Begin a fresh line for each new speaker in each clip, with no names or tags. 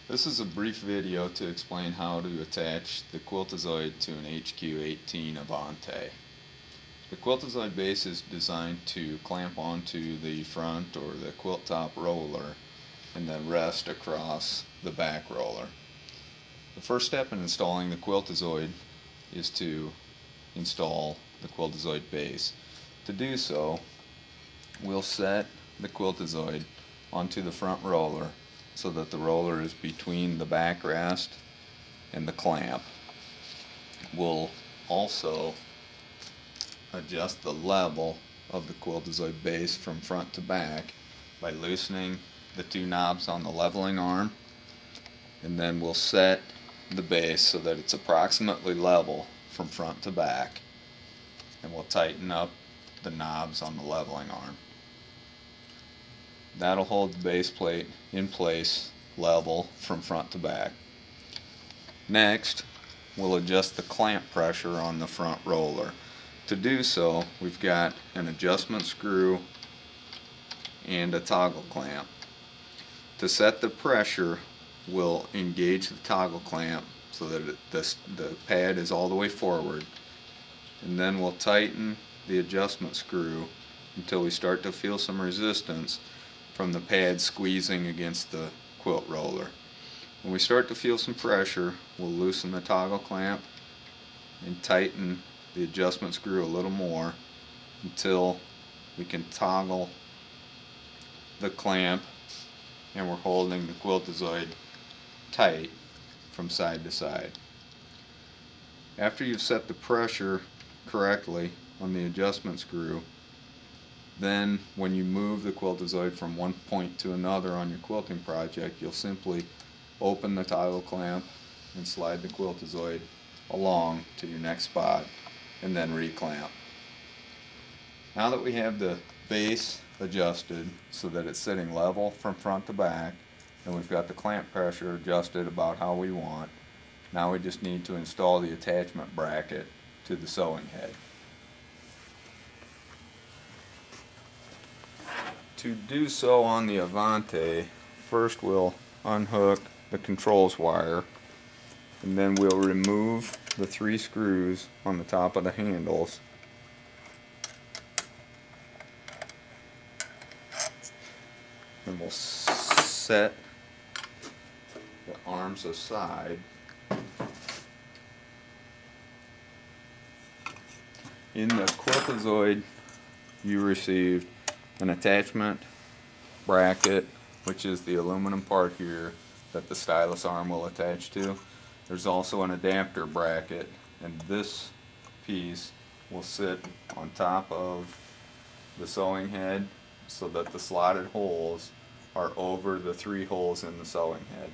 This is a brief video to explain how to attach the Quiltazoid to an HQ18 Avante. The Quiltazoid base is designed to clamp onto the front or the quilt top roller and then rest across the back roller. The first step in installing the Quiltazoid is to install the Quiltazoid base. To do so, we'll set the Quiltazoid onto the front roller so that the roller is between the backrest and the clamp. We'll also adjust the level of the Quiltazoid base from front to back by loosening the two knobs on the leveling arm, and then we'll set the base so that it's approximately level from front to back, and we'll tighten up the knobs on the leveling arm. That'll hold the base plate in place level from front to back. Next, we'll adjust the clamp pressure on the front roller. To do so, we've got an adjustment screw and a toggle clamp. To set the pressure, we'll engage the toggle clamp so that the pad is all the way forward, and then we'll tighten the adjustment screw until we start to feel some resistance from the pad squeezing against the quilt roller. When we start to feel some pressure, we'll loosen the toggle clamp and tighten the adjustment screw a little more until we can toggle the clamp and we're holding the Quiltazoid tight from side to side. After you've set the pressure correctly on the adjustment screw, then when you move the Quiltazoid from one point to another on your quilting project, you'll simply open the toggle clamp and slide the Quiltazoid along to your next spot and then reclamp. Now that we have the base adjusted so that it's sitting level from front to back, and we've got the clamp pressure adjusted about how we want, now we just need to install the attachment bracket to the sewing head. To do so on the Avante, first we'll unhook the controls wire, and then we'll remove the 3 screws on the top of the handles. And we'll set the arms aside. In the Quiltazoid, you received an attachment bracket, which is the aluminum part here that the stylus arm will attach to. There's also an adapter bracket, and this piece will sit on top of the sewing head so that the slotted holes are over the 3 holes in the sewing head.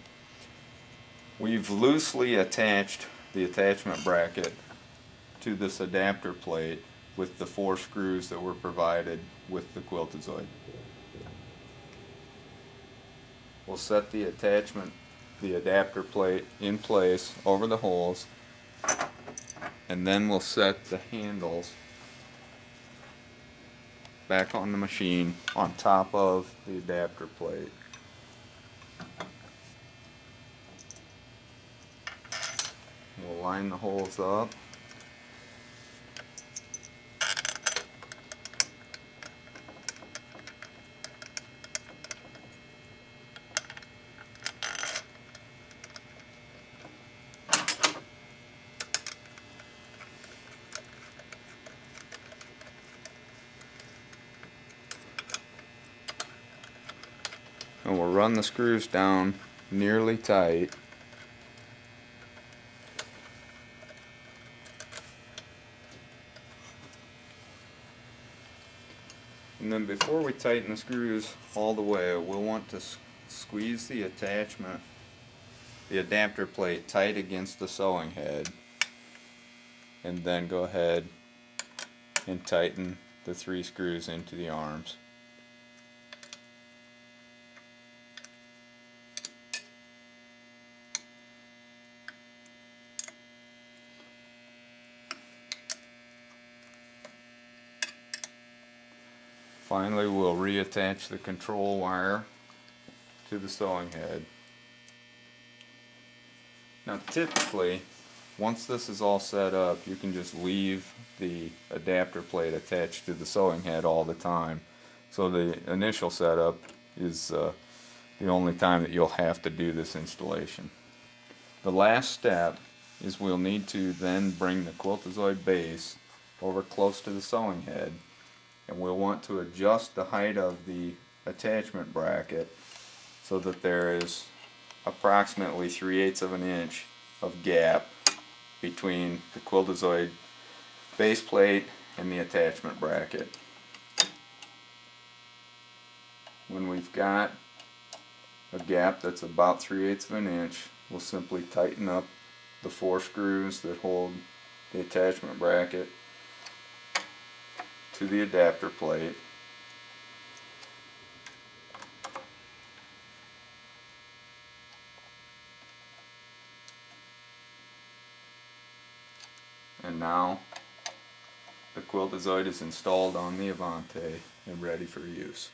We've loosely attached the attachment bracket to this adapter plate with the 4 screws that were provided with the Quiltazoid. We'll set the adapter plate in place over the holes, and then we'll set the handles back on the machine on top of the adapter plate. We'll line the holes up. And we'll run the screws down nearly tight. And then before we tighten the screws all the way, we'll want to squeeze the attachment, the adapter plate, tight against the sewing head, and then go ahead and tighten the 3 screws into the arms. Finally, we'll reattach the control wire to the sewing head. Now typically, once this is all set up, you can just leave the adapter plate attached to the sewing head all the time. So the initial setup is the only time that you'll have to do this installation. The last step is we'll need to then bring the Quiltazoid base over close to the sewing head, and we'll want to adjust the height of the attachment bracket so that there is approximately 3/8 of an inch of gap between the Quiltazoid base plate and the attachment bracket. When we've got a gap that's about 3/8 of an inch, we'll simply tighten up the 4 screws that hold the attachment bracket to the adapter plate. And now the Quiltazoid is installed on the Avante and ready for use.